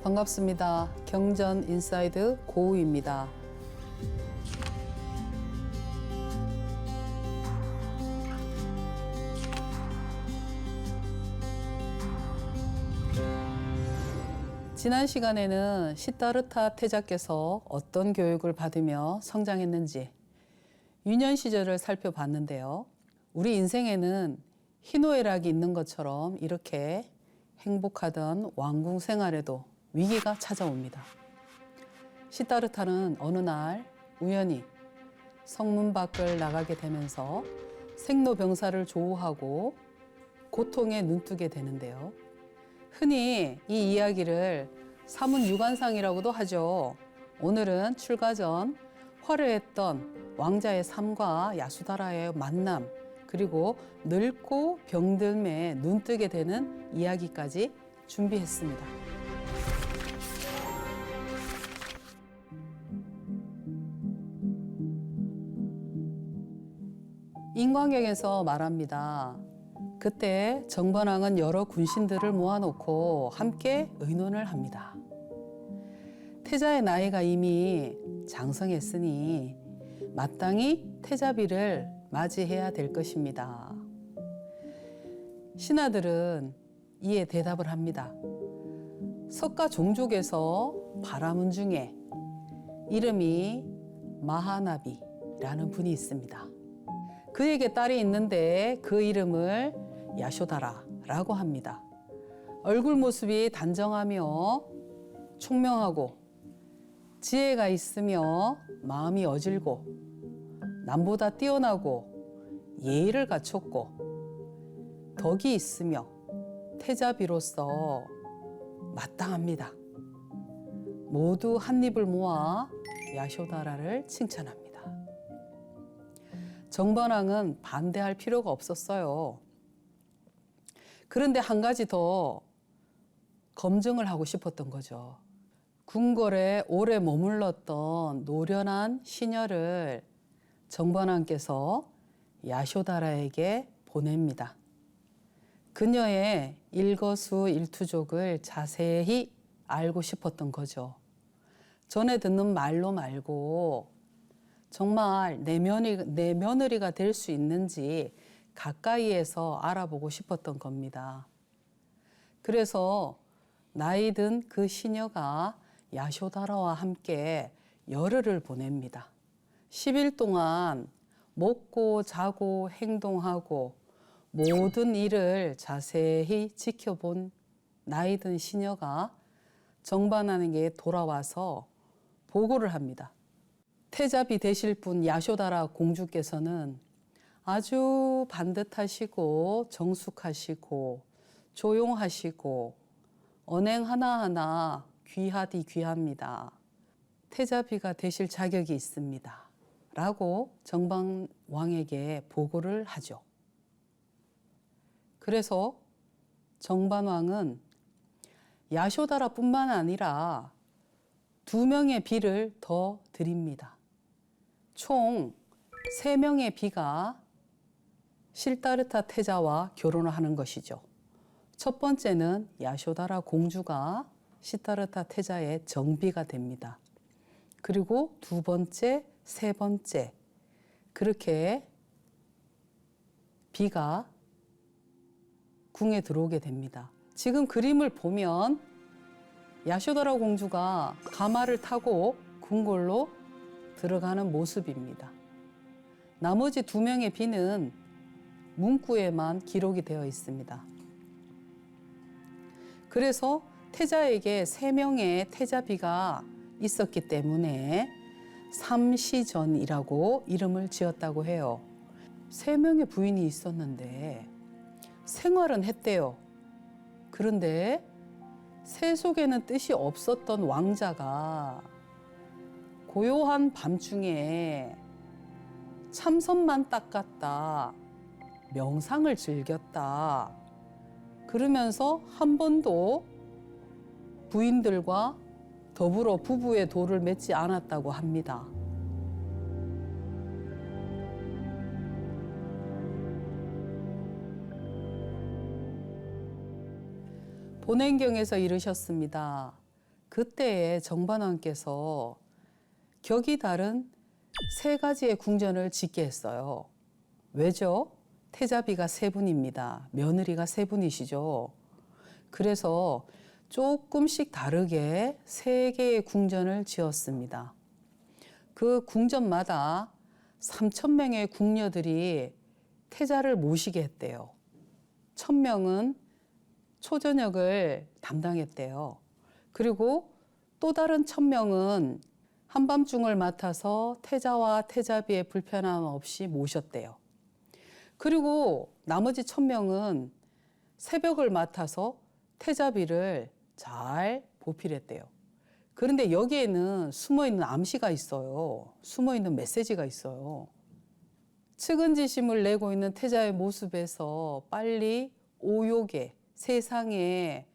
반갑습니다. 경전 인사이드 고우입니다. 지난 시간에는 시다르타 태자께서 어떤 교육을 받으며 성장했는지 유년 시절을 살펴봤는데요. 우리 인생에는 희노애락이 있는 것처럼 이렇게 행복하던 왕궁 생활에도 위기가 찾아옵니다. 시다르타는 어느 날 우연히 성문 밖을 나가게 되면서 생로병사를 조우하고 고통에 눈뜨게 되는데요. 흔히 이 이야기를 사문유관상이라고도 하죠. 오늘은 출가 전 화려했던 왕자의 삶과 야수다라의 만남, 그리고 늙고 병듦에 눈뜨게 되는 이야기까지 준비했습니다. 인광경에서 말합니다. 그때 정번왕은 여러 군신들을 모아놓고 함께 의논을 합니다. 태자의 나이가 이미 장성했으니 마땅히 태자비를 맞이해야 될 것입니다. 신하들은 이에 대답을 합니다. 석가 종족에서 바라문 중에 이름이 마하나비라는 분이 있습니다. 그에게 딸이 있는데 그 이름을 야쇼다라라고 합니다. 얼굴 모습이 단정하며 총명하고 지혜가 있으며 마음이 어질고 남보다 뛰어나고 예의를 갖췄고 덕이 있으며 태자비로서 마땅합니다. 모두 한 입을 모아 야쇼다라를 칭찬합니다. 정번왕은 반대할 필요가 없었어요. 그런데 한 가지 더 검증을 하고 싶었던 거죠. 궁궐에 오래 머물렀던 노련한 시녀를 정번왕께서 야쇼다라에게 보냅니다. 그녀의 일거수일투족을 자세히 알고 싶었던 거죠. 전에 듣는 말로 말고 정말 내 며느리가 될 수 있는지 가까이에서 알아보고 싶었던 겁니다. 그래서 나이 든 그 시녀가 야쇼다라와 함께 열흘을 보냅니다. 10일 동안 먹고 자고 행동하고 모든 일을 자세히 지켜본 나이 든 시녀가 정반왕에게 돌아와서 보고를 합니다. 태자비 되실 분 야쇼다라 공주께서는 아주 반듯하시고 정숙하시고 조용하시고 언행 하나하나 귀하디 귀합니다. 태자비가 되실 자격이 있습니다. 라고 정반왕에게 보고를 하죠. 그래서 정반왕은 야쇼다라뿐만 아니라 2명의 비를 더 드립니다. 총 3명의 비가 실다르타 태자와 결혼을 하는 것이죠. 첫 번째는 야쇼다라 공주가 시다르타 태자의 정비가 됩니다. 그리고 2번째, 3번째 그렇게 비가 궁에 들어오게 됩니다. 지금 그림을 보면 야쇼다라 공주가 가마를 타고 궁궐로 들어가는 모습입니다. 나머지 2명의 비는 문구에만 기록이 되어 있습니다. 그래서 태자에게 3명의 태자비가 있었기 때문에 삼시전이라고 이름을 지었다고 해요. 3명의 부인이 있었는데 생활은 했대요. 그런데 새 속에는 뜻이 없었던 왕자가 고요한 밤중에 참선만 닦았다, 명상을 즐겼다, 그러면서 한 번도 부인들과 더불어 부부의 도를 맺지 않았다고 합니다. 본행경에서 이르셨습니다. 그때에 정반왕께서 격이 다른 세 가지의 궁전을 짓게 했어요. 왜죠? 태자비가 세 분입니다. 며느리가 세 분이시죠. 그래서 조금씩 다르게 세 개의 궁전을 지었습니다. 그 궁전마다 3,000명의 궁녀들이 태자를 모시게 했대요. 1,000명은 초저녁을 담당했대요. 그리고 또 다른 1,000명은 한밤중을 맡아서 태자와 태자비의 불편함 없이 모셨대요. 그리고 나머지 1,000명은 새벽을 맡아서 태자비를 잘 보필했대요. 그런데 여기에는 숨어있는 암시가 있어요. 숨어있는 메시지가 있어요. 측은지심을 내고 있는 태자의 모습에서 빨리 오욕에, 세상의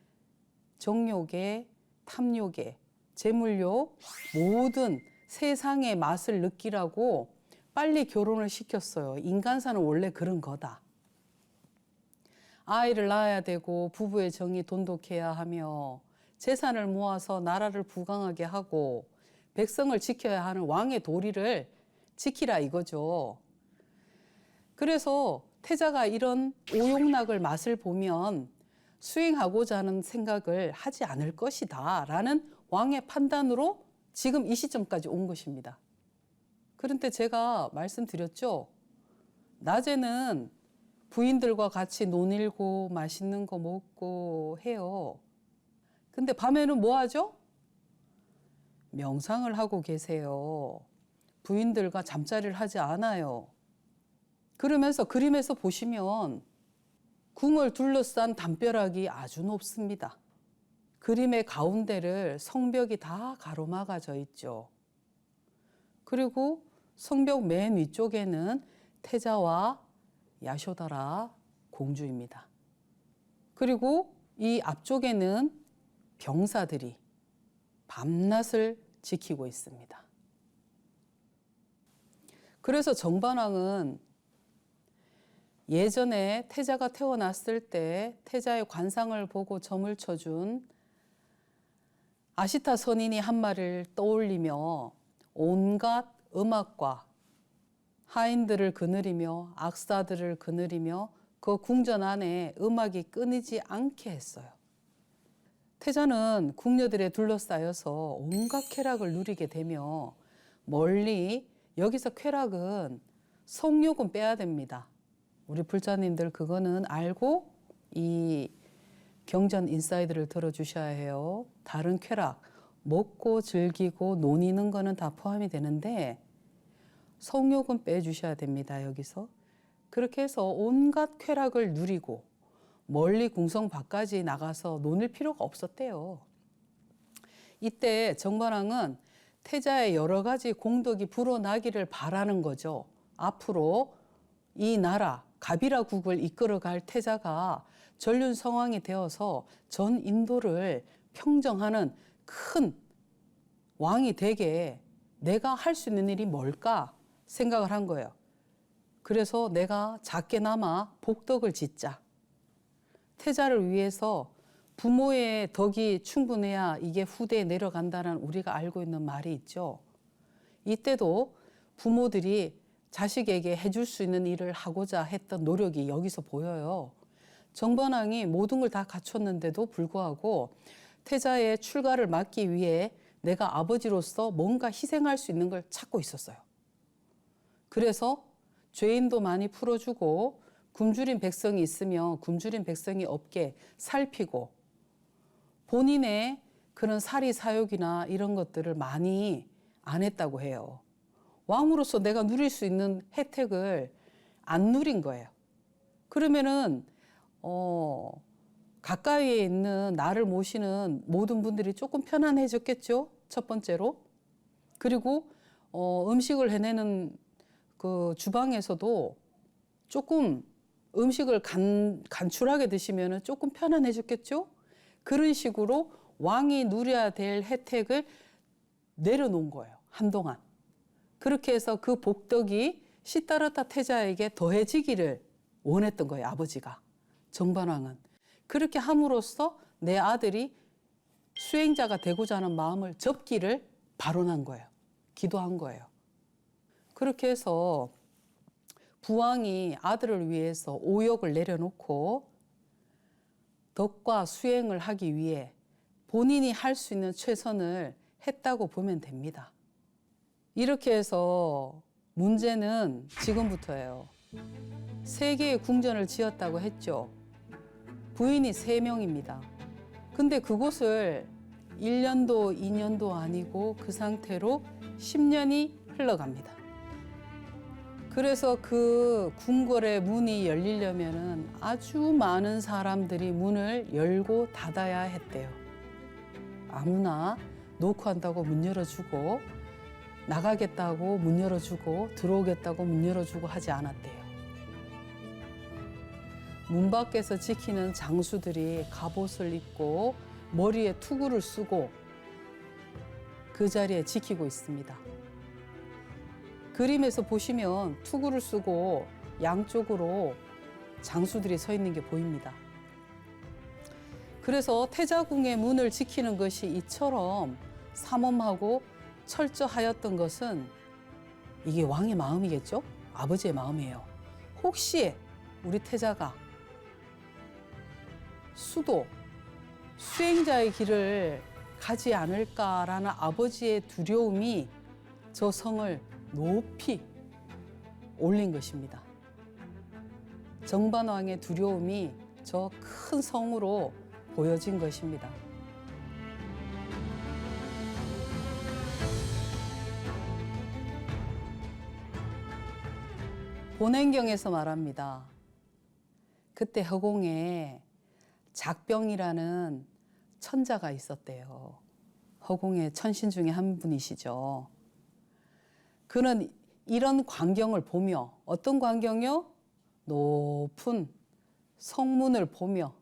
정욕에, 탐욕에, 재물욕, 모든 세상의 맛을 느끼라고 빨리 결혼을 시켰어요. 인간사는 원래 그런 거다. 아이를 낳아야 되고 부부의 정이 돈독해야 하며 재산을 모아서 나라를 부강하게 하고 백성을 지켜야 하는 왕의 도리를 지키라 이거죠. 그래서 태자가 이런 오욕락을 맛을 보면 수행하고자 하는 생각을 하지 않을 것이다 라는 왕의 판단으로 지금 이 시점까지 온 것입니다. 그런데 제가 말씀드렸죠. 낮에는 부인들과 같이 논일고 맛있는 거 먹고 해요. 근데 밤에는 뭐 하죠? 명상을 하고 계세요. 부인들과 잠자리를 하지 않아요. 그러면서 그림에서 보시면 궁을 둘러싼 담벼락이 아주 높습니다. 그림의 가운데를 성벽이 다 가로막아져 있죠. 그리고 성벽 맨 위쪽에는 태자와 야쇼다라 공주입니다. 그리고 이 앞쪽에는 병사들이 밤낮을 지키고 있습니다. 그래서 정반왕은 예전에 태자가 태어났을 때 태자의 관상을 보고 점을 쳐준 아시타 선인이 한 말을 떠올리며 온갖 음악과 하인들을 거느리며 악사들을 거느리며 그 궁전 안에 음악이 끊이지 않게 했어요. 태자는 궁녀들에 둘러싸여서 온갖 쾌락을 누리게 되며 멀리 여기서 쾌락은 성욕은 빼야 됩니다. 우리 불자님들 그거는 알고 이 경전 인사이드를 들어주셔야 해요. 다른 쾌락, 먹고 즐기고 노니는 거는 다 포함이 되는데 성욕은 빼주셔야 됩니다. 여기서. 그렇게 해서 온갖 쾌락을 누리고 멀리 궁성 밖까지 나가서 논일 필요가 없었대요. 이때 정반왕은 태자의 여러 가지 공덕이 불어나기를 바라는 거죠. 앞으로 이 나라 가비라국을 이끌어갈 태자가 전륜성왕이 되어서 전 인도를 평정하는 큰 왕이 되게 내가 할 수 있는 일이 뭘까 생각을 한 거예요. 그래서 내가 작게나마 복덕을 짓자. 태자를 위해서 부모의 덕이 충분해야 이게 후대에 내려간다는 우리가 알고 있는 말이 있죠. 이때도 부모들이 자식에게 해줄 수 있는 일을 하고자 했던 노력이 여기서 보여요. 정반왕이 모든 걸 다 갖췄는데도 불구하고 태자의 출가를 막기 위해 내가 아버지로서 뭔가 희생할 수 있는 걸 찾고 있었어요. 그래서 죄인도 많이 풀어주고 굶주린 백성이 있으면 굶주린 백성이 없게 살피고 본인의 그런 사리 사욕이나 이런 것들을 많이 안 했다고 해요. 왕으로서 내가 누릴 수 있는 혜택을 안 누린 거예요. 그러면은 가까이에 있는 나를 모시는 모든 분들이 조금 편안해졌겠죠. 첫 번째로. 그리고 음식을 해내는 그 주방에서도 조금 음식을 간출하게 드시면 조금 편안해졌겠죠. 그런 식으로 왕이 누려야 될 혜택을 내려놓은 거예요. 한동안. 그렇게 해서 그 복덕이 시다르타 태자에게 더해지기를 원했던 거예요. 아버지가. 정반왕은. 그렇게 함으로써 내 아들이 수행자가 되고자 하는 마음을 접기를 발언한 거예요. 기도한 거예요. 그렇게 해서 부왕이 아들을 위해서 오역을 내려놓고 덕과 수행을 하기 위해 본인이 할 수 있는 최선을 했다고 보면 됩니다. 이렇게 해서 문제는 지금부터예요. 3개의 궁전을 지었다고 했죠. 부인이 3명입니다. 근데 그곳을 1년도, 2년도 아니고 그 상태로 10년이 흘러갑니다. 그래서 그 궁궐의 문이 열리려면은 아주 많은 사람들이 문을 열고 닫아야 했대요. 아무나 놓고 한다고 문 열어주고 나가겠다고 문 열어주고 들어오겠다고 문 열어주고 하지 않았대요. 문 밖에서 지키는 장수들이 갑옷을 입고 머리에 투구를 쓰고 그 자리에 지키고 있습니다. 그림에서 보시면 투구를 쓰고 양쪽으로 장수들이 서 있는 게 보입니다. 그래서 태자궁의 문을 지키는 것이 이처럼 삼엄하고 철저하였던 것은 이게 왕의 마음이겠죠? 아버지의 마음이에요. 혹시 우리 태자가 수도, 수행자의 길을 가지 않을까라는 아버지의 두려움이 저 성을 높이 올린 것입니다. 정반왕의 두려움이 저 큰 성으로 보여진 것입니다. 본행경에서 말합니다. 그때 허공에 작병이라는 천자가 있었대요. 허공의 천신 중에 한 분이시죠. 그는 이런 광경을 보며 어떤 광경이요? 높은 성문을 보며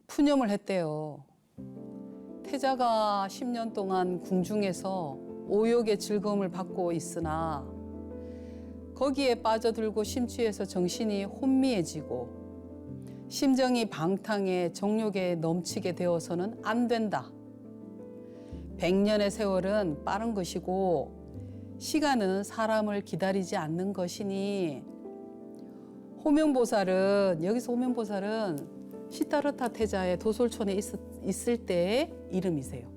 푸념을 했대요. 태자가 10년 동안 궁중에서 오욕의 즐거움을 받고 있으나 거기에 빠져들고 심취해서 정신이 혼미해지고 심정이 방탕해 정욕에 넘치게 되어서는 안 된다. 100년의 세월은 빠른 것이고 시간은 사람을 기다리지 않는 것이니 호명보살은 여기서 호명보살은 시타르타 태자의 도솔촌에 있을 때의 이름이세요.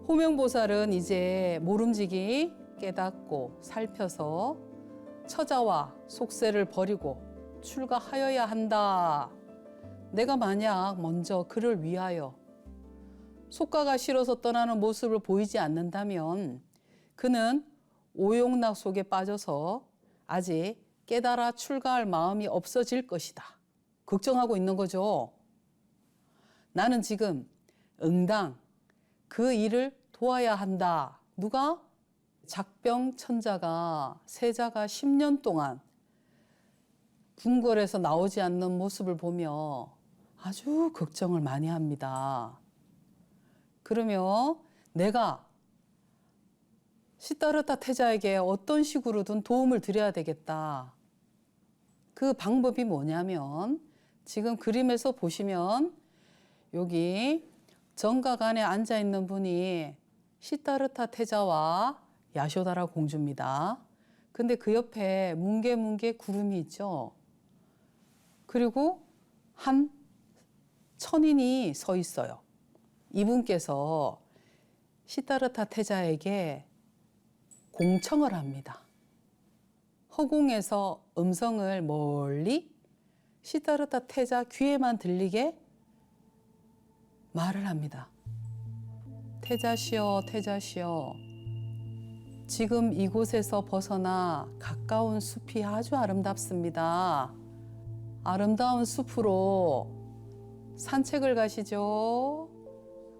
호명보살은 이제 모름지기 깨닫고 살펴서 처자와 속세를 버리고 출가하여야 한다. 내가 만약 먼저 그를 위하여 속가가 싫어서 떠나는 모습을 보이지 않는다면 그는 오용락 속에 빠져서 아직 깨달아 출가할 마음이 없어질 것이다. 걱정하고 있는 거죠. 나는 지금 응당 그 일을 도와야 한다. 누가? 작병천자가 세자가 10년 동안 궁궐에서 나오지 않는 모습을 보며 아주 걱정을 많이 합니다. 그러면 내가 시타르타 태자에게 어떤 식으로든 도움을 드려야 되겠다. 그 방법이 뭐냐면 지금 그림에서 보시면 여기 정각 안에 앉아 있는 분이 시타르타 태자와 야쇼다라 공주입니다. 근데 그 옆에 뭉게뭉게 구름이 있죠. 그리고 한 천인이 서 있어요. 이분께서 시타르타 태자에게 공청을 합니다. 허공에서 음성을 멀리 시타르타 태자 귀에만 들리게 말을 합니다. 태자시여, 태자시여. 지금 이곳에서 벗어나 가까운 숲이 아주 아름답습니다. 아름다운 숲으로 산책을 가시죠.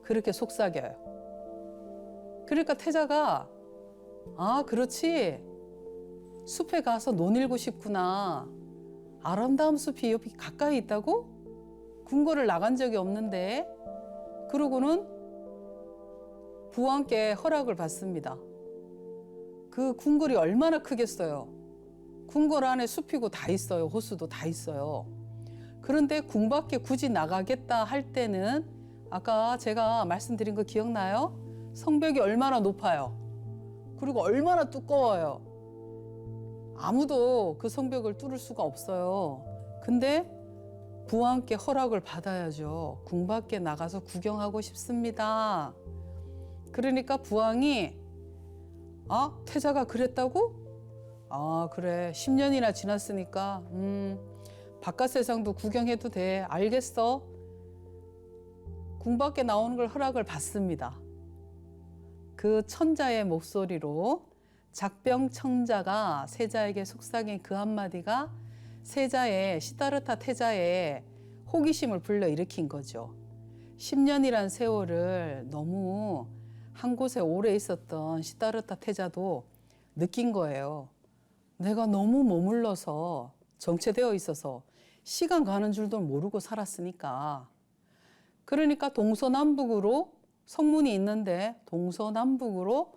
그렇게 속삭여요. 그러니까 태자가 아, 그렇지. 숲에 가서 논일고 싶구나. 아름다운 숲이 여기 가까이 있다고? 궁궐을 나간 적이 없는데. 그러고는 부왕께 허락을 받습니다. 그 궁궐이 얼마나 크겠어요. 궁궐 안에 숲이고 다 있어요. 호수도 다 있어요. 그런데 궁 밖에 굳이 나가겠다 할 때는 아까 제가 말씀드린 거 기억나요? 성벽이 얼마나 높아요. 그리고 얼마나 두꺼워요. 아무도 그 성벽을 뚫을 수가 없어요. 근데 부왕께 허락을 받아야죠. 궁 밖에 나가서 구경하고 싶습니다. 그러니까 부왕이 태자가 그랬다고? 그래. 10년이나 지났으니까 바깥 세상도 구경해도 돼. 알겠어. 궁 밖에 나오는 걸 허락을 받습니다. 그 천자의 목소리로 작병청자가 세자에게 속삭인 그 한마디가 시다르타 태자의 호기심을 불러일으킨 거죠. 10년이란 세월을 너무 한 곳에 오래 있었던 시다르타 태자도 느낀 거예요. 내가 너무 머물러서 정체되어 있어서 시간 가는 줄도 모르고 살았으니까. 그러니까 동서남북으로 성문이 있는데 동서남북으로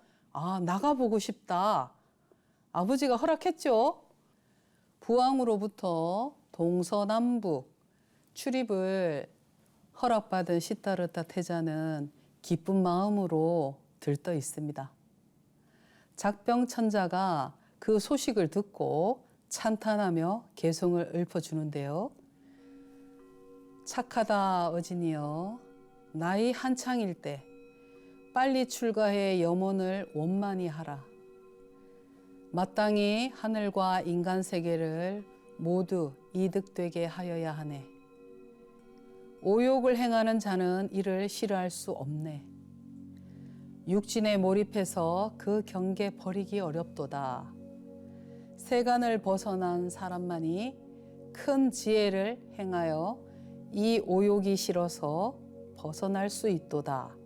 나가보고 싶다. 아버지가 허락했죠. 부왕으로부터 동서남북 출입을 허락받은 시다르타 태자는 기쁜 마음으로 들떠 있습니다. 작병천자가 그 소식을 듣고 찬탄하며 개송을 읊어주는데요. 착하다 어진이여, 나이 한창일 때 빨리 출가해 염원을 원만히 하라. 마땅히 하늘과 인간 세계를 모두 이득되게 하여야 하네. 오욕을 행하는 자는 이를 싫어할 수 없네. 육진에 몰입해서 그 경계 버리기 어렵도다. 세간을 벗어난 사람만이 큰 지혜를 행하여 이 오욕이 싫어서 벗어날 수 있도다.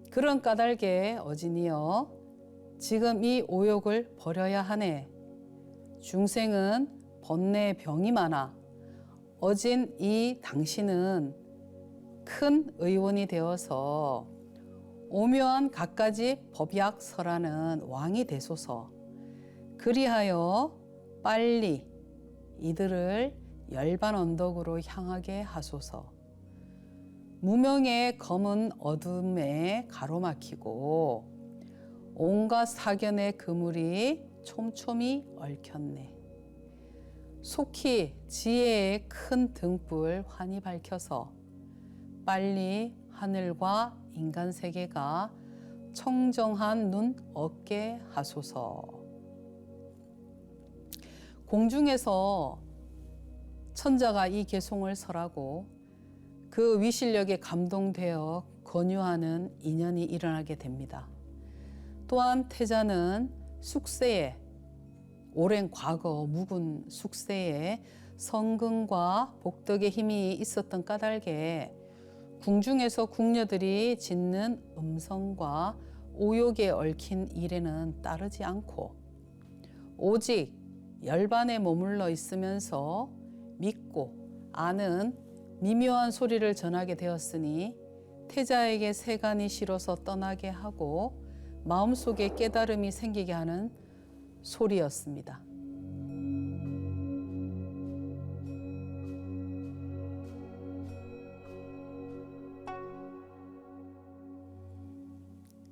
그런 까닭에 어진이여, 지금 이 오욕을 버려야 하네. 중생은 번뇌 병이 많아. 어진 이 당신은 큰 의원이 되어서 오묘한 갖가지 법약 설하는 왕이 되소서. 그리하여 빨리 이들을 열반 언덕으로 향하게 하소서. 무명의 검은 어둠에 가로막히고 온갖 사견의 그물이 촘촘히 얽혔네. 속히 지혜의 큰 등불 환히 밝혀서 빨리 하늘과 인간 세계가 청정한 눈 얻게 하소서. 공중에서 천자가 이 개송을 설하고 그 위실력에 감동되어 권유하는 인연이 일어나게 됩니다. 또한 태자는 숙세에, 오랜 과거 묵은 숙세에 성근과 복덕의 힘이 있었던 까닭에 궁중에서 궁녀들이 짓는 음성과 오욕에 얽힌 일에는 따르지 않고 오직 열반에 머물러 있으면서 믿고 아는 미묘한 소리를 전하게 되었으니 태자에게 세간이 싫어서 떠나게 하고 마음속에 깨달음이 생기게 하는 소리였습니다.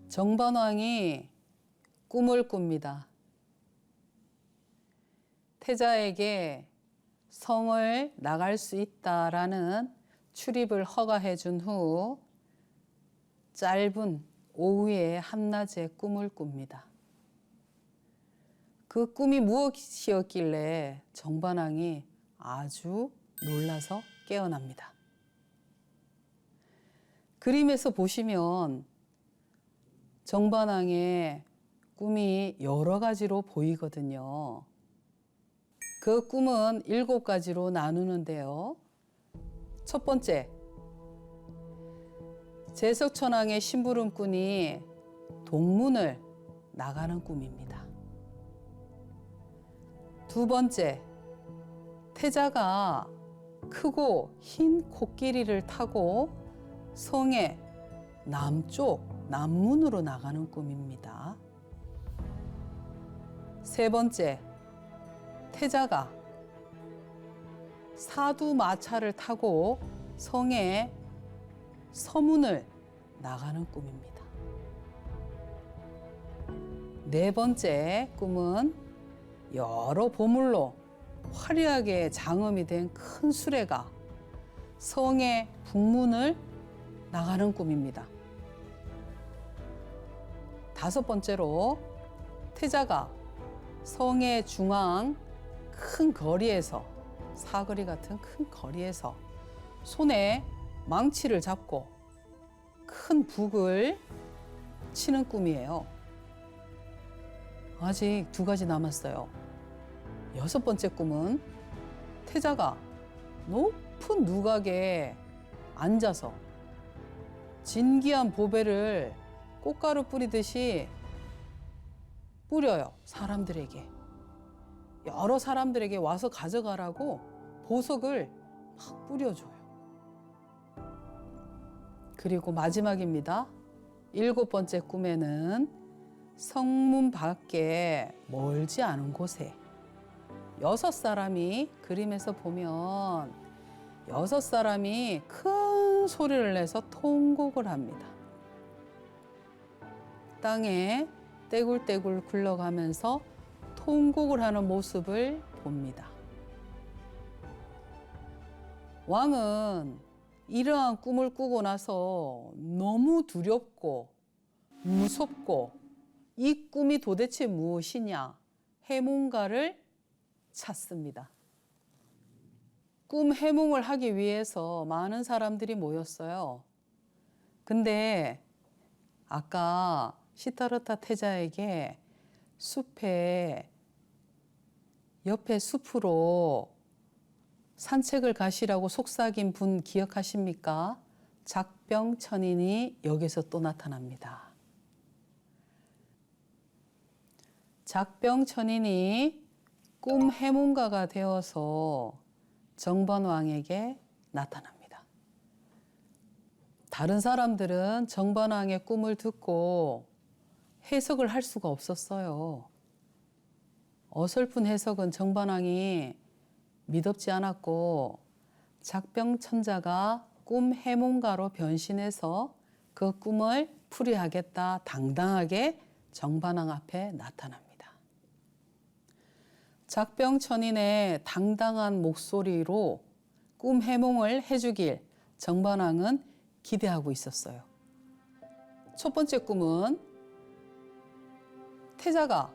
정반왕이 꿈을 꿉니다. 태자에게 성을 나갈 수 있다라는 출입을 허가해 준 후 짧은 오후에 한낮에 꿈을 꿉니다. 그 꿈이 무엇이었길래 정반왕이 아주 놀라서 깨어납니다. 그림에서 보시면 정반왕의 꿈이 여러 가지로 보이거든요. 그 꿈은 7가지로 나누는데요. 첫 번째, 제석천왕의 심부름꾼이 동문을 나가는 꿈입니다. 두 번째, 태자가 크고 흰 코끼리를 타고 성의 남쪽 남문으로 나가는 꿈입니다. 세 번째, 태자가 사두마차를 타고 성의 서문을 나가는 꿈입니다. 네 번째 꿈은 여러 보물로 화려하게 장엄이 된 큰 수레가 성의 북문을 나가는 꿈입니다. 다섯 번째로 태자가 성의 중앙 큰 거리에서, 사거리 같은 큰 거리에서 손에 망치를 잡고 큰 북을 치는 꿈이에요. 아직 두 가지 남았어요. 여섯 번째 꿈은 태자가 높은 누각에 앉아서 진귀한 보배를 꽃가루 뿌리듯이 뿌려요. 사람들에게. 여러 사람들에게 와서 가져가라고 보석을 막 뿌려줘요. 그리고 마지막입니다. 일곱 번째 꿈에는 성문 밖에 멀지 않은 곳에 여섯 사람이, 그림에서 보면 여섯 사람이 큰 소리를 내서 통곡을 합니다. 땅에 떼굴떼굴 굴러가면서 통곡을 하는 모습을 봅니다. 왕은 이러한 꿈을 꾸고 나서 너무 두렵고 무섭고 이 꿈이 도대체 무엇이냐 해몽가를 찾습니다. 꿈 해몽을 하기 위해서 많은 사람들이 모였어요. 근데 아까 시타르타 태자에게 숲에 옆에 숲으로 산책을 가시라고 속삭인 분 기억하십니까? 작병천인이 여기서 또 나타납니다. 작병천인이 꿈 해몽가가 되어서 정반왕에게 나타납니다. 다른 사람들은 정반왕의 꿈을 듣고 해석을 할 수가 없었어요. 어설픈 해석은 정반왕이 미덥지 않았고 작병천자가 꿈 해몽가로 변신해서 그 꿈을 풀이하겠다 당당하게 정반왕 앞에 나타납니다. 작병천인의 당당한 목소리로 꿈 해몽을 해주길 정반왕은 기대하고 있었어요. 첫 번째 꿈은 태자가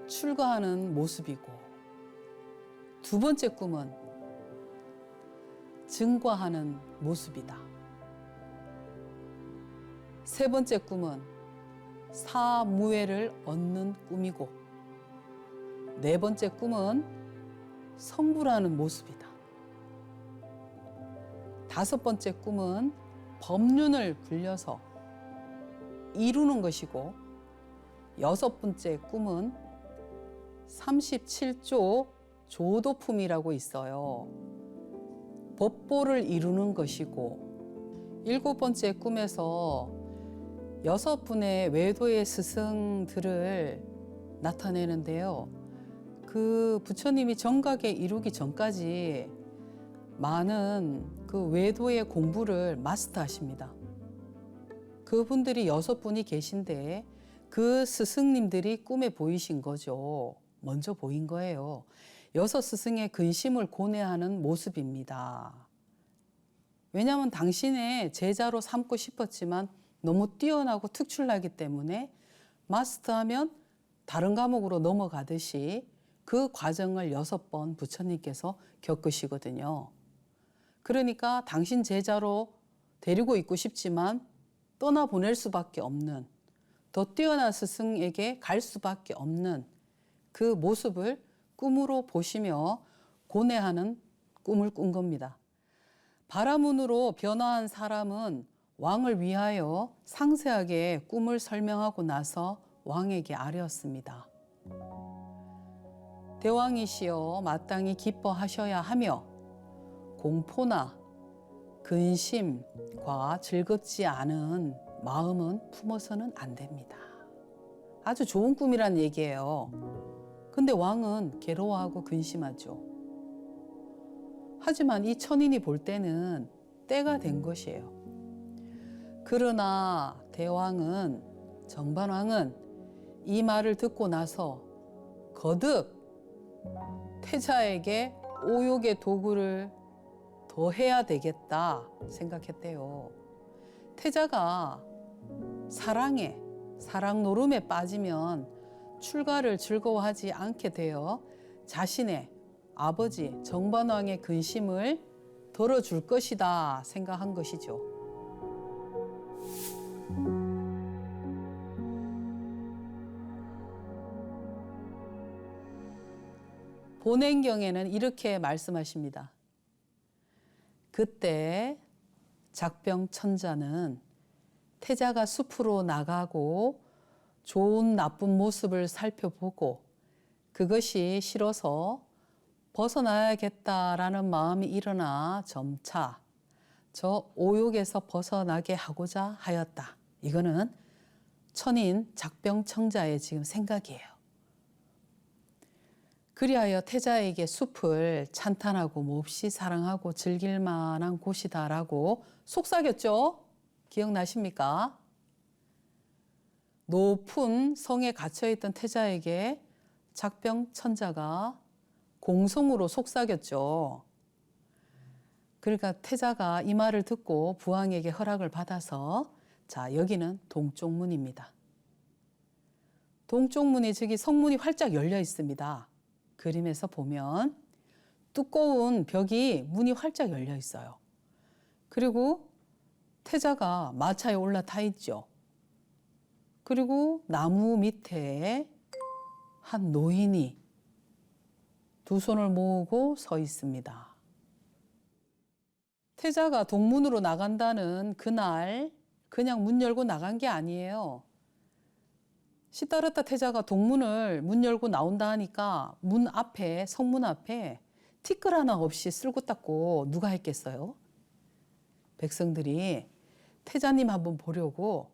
출가하는 모습이고, 두 번째 꿈은 증과하는 모습이다. 세 번째 꿈은 사무예를 얻는 꿈이고, 네 번째 꿈은 성불하는 모습이다. 다섯 번째 꿈은 법륜을 굴려서 이루는 것이고, 여섯 번째 꿈은 37조 조도품이라고 있어요. 법보를 이루는 것이고, 일곱 번째 꿈에서 여섯 분의 외도의 스승들을 나타내는데요. 그 부처님이 정각에 이루기 전까지 많은 그 외도의 공부를 마스터하십니다. 그분들이 여섯 분이 계신데 그 스승님들이 꿈에 보이신 거죠. 먼저 보인 거예요. 여섯 스승의 근심을 고뇌하는 모습입니다. 왜냐하면 당신의 제자로 삼고 싶었지만 너무 뛰어나고 특출나기 때문에 마스터하면 다른 과목으로 넘어가듯이 그 과정을 6번 부처님께서 겪으시거든요. 그러니까 당신 제자로 데리고 있고 싶지만 떠나보낼 수밖에 없는, 더 뛰어난 스승에게 갈 수밖에 없는 그 모습을 꿈으로 보시며 고뇌하는 꿈을 꾼 겁니다. 바라문으로 변화한 사람은 왕을 위하여 상세하게 꿈을 설명하고 나서 왕에게 아뢰었습니다. 대왕이시여 마땅히 기뻐하셔야 하며 공포나 근심과 즐겁지 않은 마음은 품어서는 안 됩니다. 아주 좋은 꿈이란 얘기예요. 근데 왕은 괴로워하고 근심하죠. 하지만 이 천인이 볼 때는 때가 된 것이에요. 그러나 대왕은, 정반왕은 이 말을 듣고 나서 거듭 태자에게 오욕의 도구를 더 해야 되겠다 생각했대요. 태자가 사랑 노름에 빠지면 출가를 즐거워하지 않게 되어 자신의 아버지 정반왕의 근심을 덜어줄 것이다 생각한 것이죠. 본행경에는 이렇게 말씀하십니다. 그때 작병천자는 태자가 숲으로 나가고 좋은 나쁜 모습을 살펴보고 그것이 싫어서 벗어나야겠다라는 마음이 일어나 점차 저 오욕에서 벗어나게 하고자 하였다. 이거는 천인 작병청자의 지금 생각이에요. 그리하여 태자에게 숲을 찬탄하고 몹시 사랑하고 즐길 만한 곳이다라고 속삭였죠? 기억나십니까? 높은 성에 갇혀있던 태자에게 작병천자가 공성으로 속삭였죠. 그러니까 태자가 이 말을 듣고 부왕에게 허락을 받아서 자, 여기는 동쪽 문입니다. 동쪽 문이 저기 성문이 활짝 열려 있습니다. 그림에서 보면 두꺼운 벽이 문이 활짝 열려 있어요. 그리고 태자가 마차에 올라타 있죠. 그리고 나무 밑에 한 노인이 두 손을 모으고 서 있습니다. 태자가 동문으로 나간다는 그날 그냥 문 열고 나간 게 아니에요. 시다르타 태자가 동문을 문 열고 나온다 하니까 문 앞에, 성문 앞에 티끌 하나 없이 쓸고 닦고 누가 했겠어요? 백성들이 태자님 한번 보려고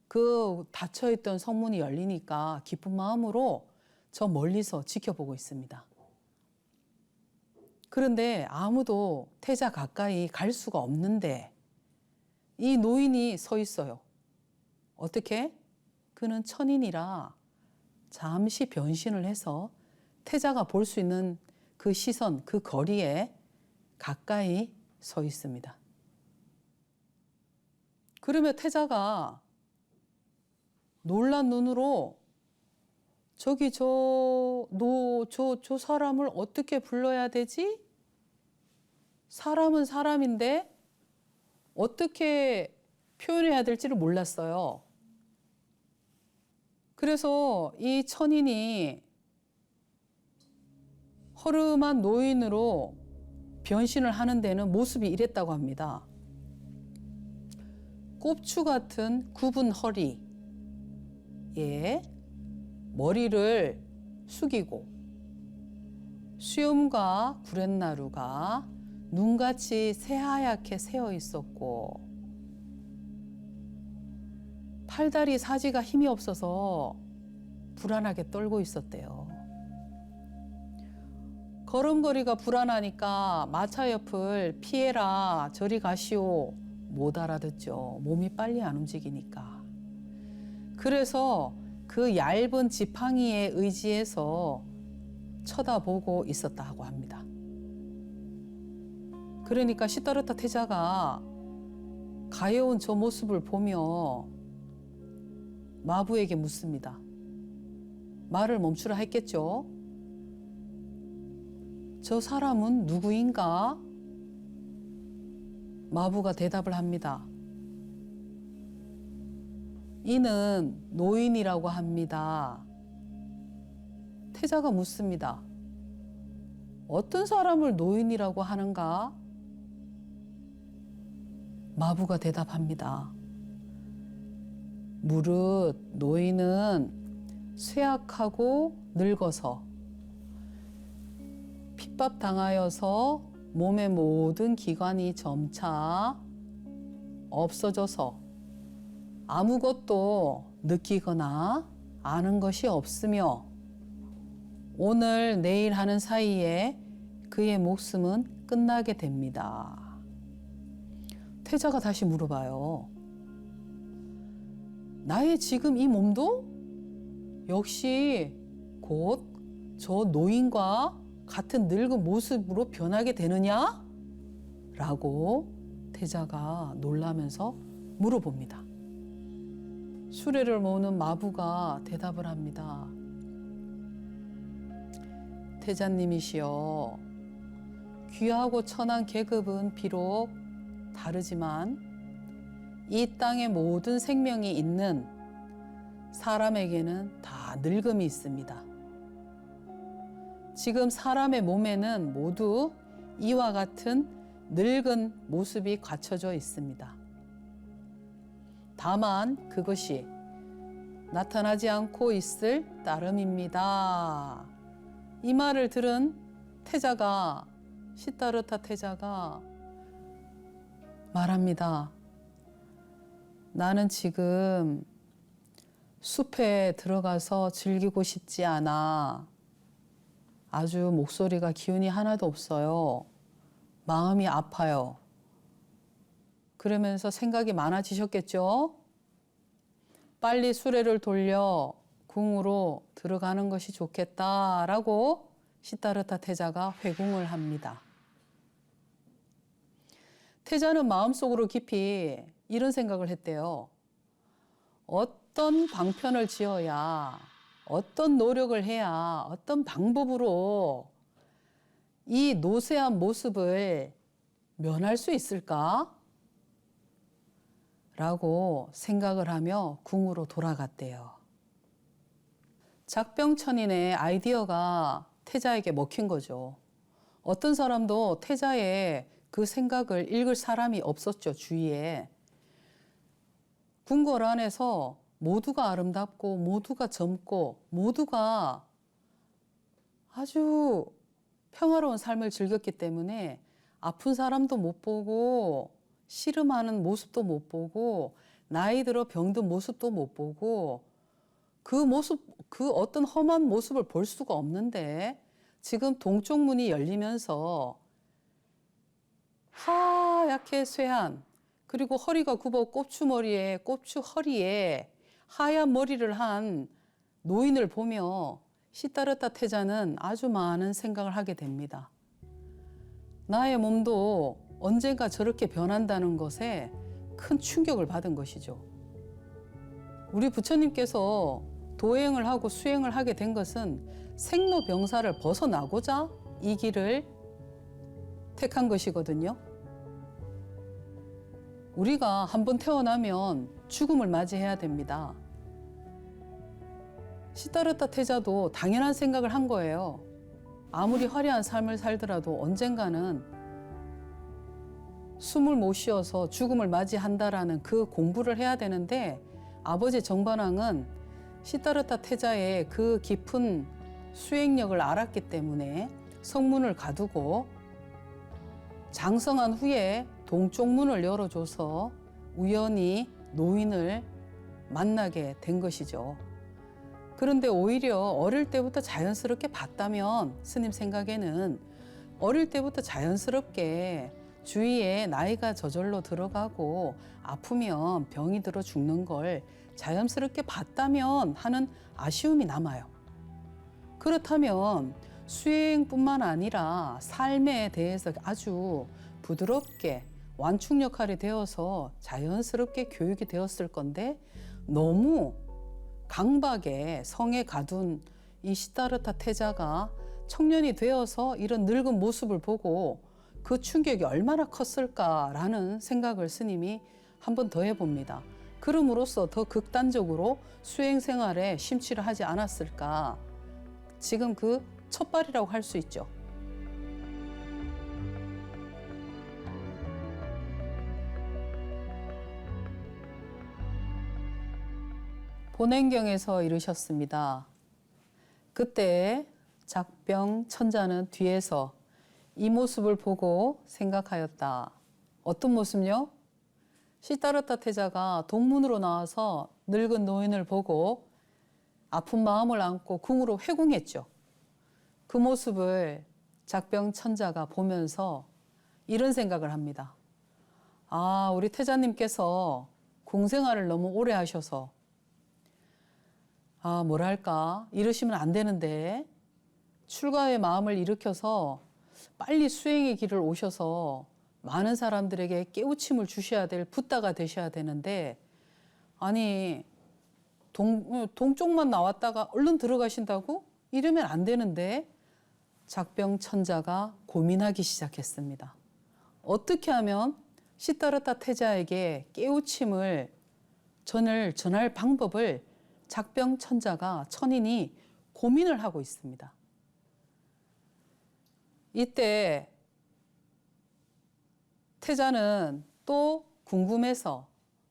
그 닫혀있던 성문이 열리니까 기쁜 마음으로 저 멀리서 지켜보고 있습니다. 그런데 아무도 태자 가까이 갈 수가 없는데 이 노인이 서 있어요. 어떻게? 그는 천인이라 잠시 변신을 해서 태자가 볼 수 있는 그 시선, 그 거리에 가까이 서 있습니다. 그러면 태자가 놀란 눈으로 저기 저 사람을 어떻게 불러야 되지? 사람은 사람인데 어떻게 표현해야 될지를 몰랐어요. 그래서 이 천인이 허름한 노인으로 변신을 하는 데는 모습이 이랬다고 합니다. 꼽추 같은 굽은 허리에 머리를 숙이고 수염과 구렛나루가 눈같이 새하얗게 새어 있었고 팔다리 사지가 힘이 없어서 불안하게 떨고 있었대요. 걸음걸이가 불안하니까 마차 옆을 피해라, 저리 가시오 못 알아듣죠. 몸이 빨리 안 움직이니까. 그래서 그 얇은 지팡이에 의지해서 쳐다보고 있었다고 합니다. 그러니까 시다르타 태자가 가여운 저 모습을 보며 마부에게 묻습니다. 말을 멈추라 했겠죠? 저 사람은 누구인가? 마부가 대답을 합니다. 이는 노인이라고 합니다. 태자가 묻습니다. 어떤 사람을 노인이라고 하는가? 마부가 대답합니다. 무릇 노인은 쇠약하고 늙어서 핍박당하여서 몸의 모든 기관이 점차 없어져서 아무것도 느끼거나 아는 것이 없으며 오늘 내일 하는 사이에 그의 목숨은 끝나게 됩니다. 태자가 다시 물어봐요. 나의 지금 이 몸도 역시 곧 저 노인과 같은 늙은 모습으로 변하게 되느냐? 라고 태자가 놀라면서 물어봅니다. 수레를 모으는 마부가 대답을 합니다. 태자님이시여, 귀하고 천한 계급은 비록 다르지만 이 땅의 모든 생명이 있는 사람에게는 다 늙음이 있습니다. 지금 사람의 몸에는 모두 이와 같은 늙은 모습이 갖춰져 있습니다. 다만 그것이 나타나지 않고 있을 따름입니다. 이 말을 들은 태자가, 시타르타 태자가 말합니다. 나는 지금 숲에 들어가서 즐기고 싶지 않아. 아주 목소리가 기운이 하나도 없어요. 마음이 아파요. 그러면서 생각이 많아지셨겠죠? 빨리 수레를 돌려 궁으로 들어가는 것이 좋겠다라고 시타르타 태자가 회궁을 합니다. 태자는 마음속으로 깊이 이런 생각을 했대요. 어떤 방편을 지어야, 어떤 노력을 해야, 어떤 방법으로 이 노쇠한 모습을 면할 수 있을까? 라고 생각을 하며 궁으로 돌아갔대요. 작병천인의 아이디어가 태자에게 먹힌 거죠. 어떤 사람도 태자의 그 생각을 읽을 사람이 없었죠, 주위에. 궁궐 안에서 모두가 아름답고 모두가 젊고 모두가 아주 평화로운 삶을 즐겼기 때문에 아픈 사람도 못 보고 씨름하는 모습도 못 보고 나이 들어 병든 모습도 못 보고 그 모습, 그 어떤 험한 모습을 볼 수가 없는데 지금 동쪽 문이 열리면서 하얗게 쇠한, 그리고 허리가 굽어 꼽추머리에, 꼽추허리에 하얀 머리를 한 노인을 보며 시타르타 태자는 아주 많은 생각을 하게 됩니다. 나의 몸도 언젠가 저렇게 변한다는 것에 큰 충격을 받은 것이죠. 우리 부처님께서 도행을 하고 수행을 하게 된 것은 생로병사를 벗어나고자 이 길을 택한 것이거든요. 우리가 한번 태어나면 죽음을 맞이해야 됩니다. 시타르타 태자도 당연한 생각을 한 거예요. 아무리 화려한 삶을 살더라도 언젠가는 숨을 못 쉬어서 죽음을 맞이한다라는 그 공부를 해야 되는데 아버지 정반왕은 시타르타 태자의 그 깊은 수행력을 알았기 때문에 성문을 가두고 장성한 후에 동쪽 문을 열어줘서 우연히 노인을 만나게 된 것이죠. 그런데 오히려 어릴 때부터 자연스럽게 봤다면 스님 생각에는 어릴 때부터 자연스럽게 주위에 나이가 저절로 들어가고 아프면 병이 들어 죽는 걸 자연스럽게 봤다면 하는 아쉬움이 남아요. 그렇다면 수행뿐만 아니라 삶에 대해서 아주 부드럽게 완충 역할이 되어서 자연스럽게 교육이 되었을 건데 너무 강박에 성에 가둔 이 시타르타 태자가 청년이 되어서 이런 늙은 모습을 보고 그 충격이 얼마나 컸을까라는 생각을 스님이 한 번 더 해봅니다. 그럼으로써 더 극단적으로 수행 생활에 심취를 하지 않았을까. 지금 그 첫발이라고 할 수 있죠. 본행경에서 이르셨습니다. 그때 작병 천자는 뒤에서 이 모습을 보고 생각하였다. 어떤 모습요? 시타르타 태자가 동문으로 나와서 늙은 노인을 보고 아픈 마음을 안고 궁으로 회궁했죠. 그 모습을 작병 천자가 보면서 이런 생각을 합니다. 아, 우리 태자님께서 궁생활을 너무 오래 하셔서 뭐랄까 이러시면 안 되는데 출가의 마음을 일으켜서 빨리 수행의 길을 오셔서 많은 사람들에게 깨우침을 주셔야 될 붓다가 되셔야 되는데 아니 동쪽만 나왔다가 얼른 들어가신다고? 이러면 안 되는데 작병천자가 고민하기 시작했습니다. 어떻게 하면 시다르타 태자에게 깨우침을 전할 방법을 작병천자가 천인이 고민을 하고 있습니다. 이때 태자는 또 궁금해서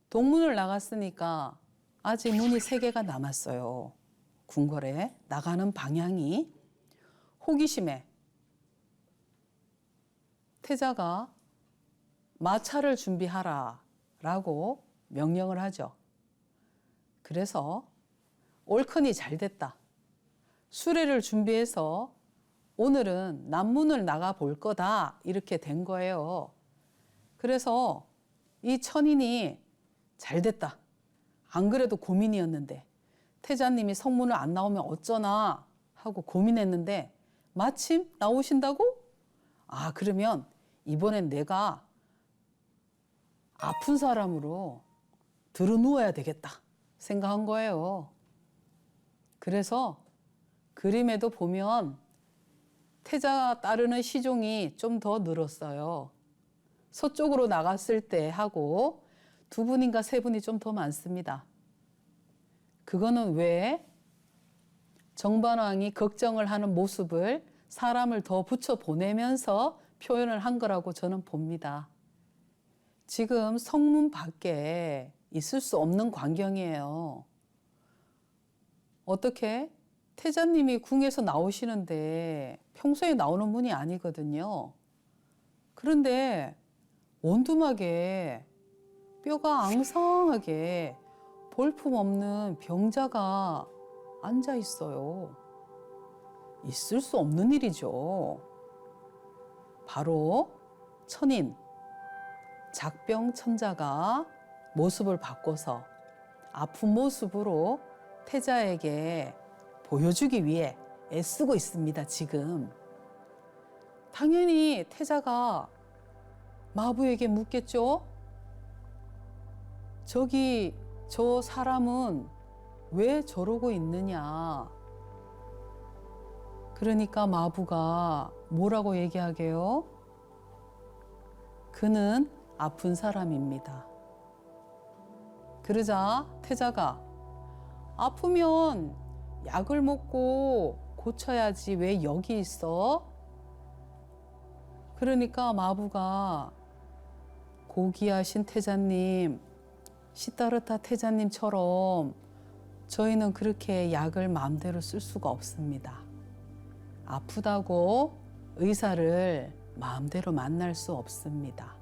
동문을 나갔으니까 아직 문이 3개가 남았어요. 궁궐에 나가는 방향이. 호기심에 태자가 마차를 준비하라 라고 명령을 하죠. 그래서 옳거니 잘 됐다. 수레를 준비해서 오늘은 남문을 나가 볼 거다. 이렇게 된 거예요. 그래서 이 천인이 잘 됐다. 안 그래도 고민이었는데 태자님이 성문을 안 나오면 어쩌나 하고 고민했는데 마침 나오신다고? 그러면 이번엔 내가 아픈 사람으로 들어 누워야 되겠다 생각한 거예요. 그래서 그림에도 보면 태자가 따르는 시종이 좀 더 늘었어요. 서쪽으로 나갔을 때 하고 2분인가 3분이 좀 더 많습니다. 그거는 왜 정반왕이 걱정을 하는 모습을 사람을 더 붙여 보내면서 표현을 한 거라고 저는 봅니다. 지금 성문 밖에 있을 수 없는 광경이에요. 어떻게? 태자님이 궁에서 나오시는데 평소에 나오는 분이 아니거든요. 그런데 원두막에 뼈가 앙상하게 볼품없는 병자가 앉아 있어요. 있을 수 없는 일이죠. 바로 천인, 작병천자가 모습을 바꿔서 아픈 모습으로 태자에게 보여주기 위해 애쓰고 있습니다, 지금. 당연히 태자가 마부에게 묻겠죠? 저 사람은 왜 저러고 있느냐? 그러니까 마부가 뭐라고 얘기하게요? 그는 아픈 사람입니다. 그러자 태자가 아프면 약을 먹고 고쳐야지 왜 여기 있어? 그러니까 마부가 고귀하신 태자님, 시다르타 태자님처럼 저희는 그렇게 약을 마음대로 쓸 수가 없습니다. 아프다고 의사를 마음대로 만날 수 없습니다.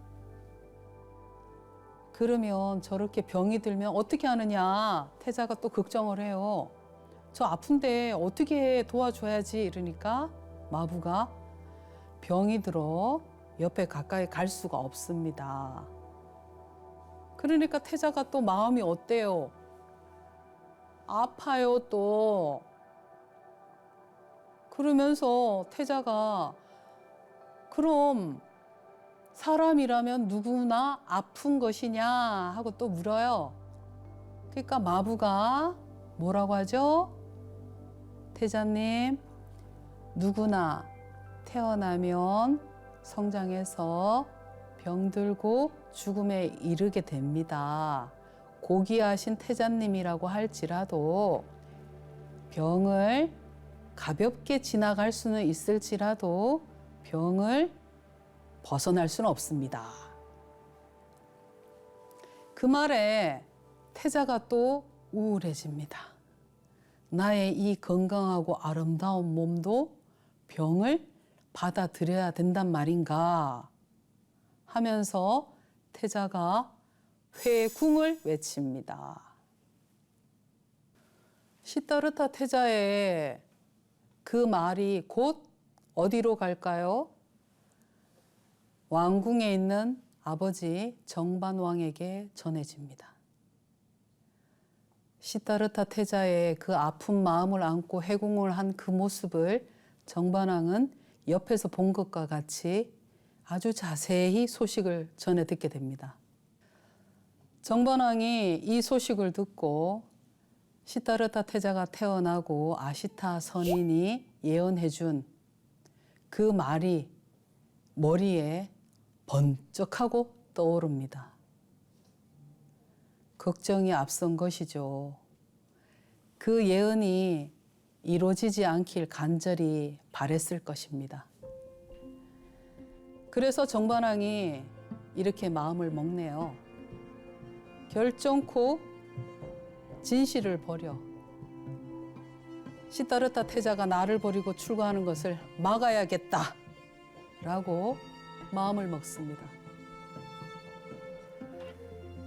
그러면 저렇게 병이 들면 어떻게 하느냐? 태자가 또 걱정을 해요. 저 아픈데 어떻게 도와줘야지? 이러니까 마부가 병이 들어 옆에 가까이 갈 수가 없습니다. 그러니까 태자가 또 마음이 어때요? 아파요 또. 그러면서 태자가 그럼 사람이라면 누구나 아픈 것이냐 하고 또 물어요. 그러니까 마부가 뭐라고 하죠? 태자님, 누구나 태어나면 성장해서 병들고 죽음에 이르게 됩니다. 고귀하신 태자님이라고 할지라도 병을 가볍게 지나갈 수는 있을지라도 병을 벗어날 수는 없습니다. 그 말에 태자가 또 우울해집니다. 나의 이 건강하고 아름다운 몸도 병을 받아들여야 된단 말인가 하면서 태자가 회궁을 외칩니다. 시다르타 태자의 그 말이 곧 어디로 갈까요? 왕궁에 있는 아버지 정반왕에게 전해집니다. 시다르타 태자의 그 아픈 마음을 안고 해궁을 한 그 모습을 정반왕은 옆에서 본 것과 같이 아주 자세히 소식을 전해 듣게 됩니다. 정반왕이 이 소식을 듣고 시다르타 태자가 태어나고 아시타 선인이 예언해준 그 말이 머리에 번쩍하고 떠오릅니다. 걱정이 앞선 것이죠. 그 예언이 이루어지지 않길 간절히 바랬을 것입니다. 그래서 정반왕이 이렇게 마음을 먹네요. 결정코 진실을 버려 시다르타 태자가 나를 버리고 출가하는 것을 막아야겠다 라고 마음을 먹습니다.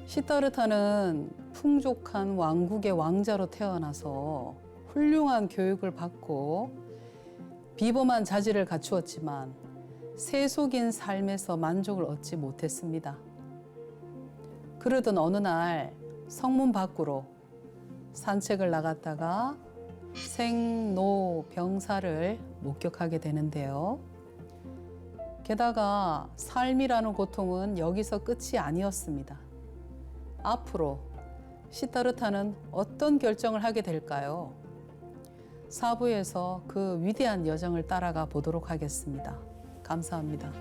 시다르타는 풍족한 왕국의 왕자로 태어나서 훌륭한 교육을 받고 비범한 자질을 갖추었지만 세속인 삶에서 만족을 얻지 못했습니다. 그러던 어느 날 성문 밖으로 산책을 나갔다가 생로병사를 목격하게 되는데요. 게다가 삶이라는 고통은 여기서 끝이 아니었습니다. 앞으로 시다르타는 어떤 결정을 하게 될까요? 4부에서 그 위대한 여정을 따라가 보도록 하겠습니다. 감사합니다.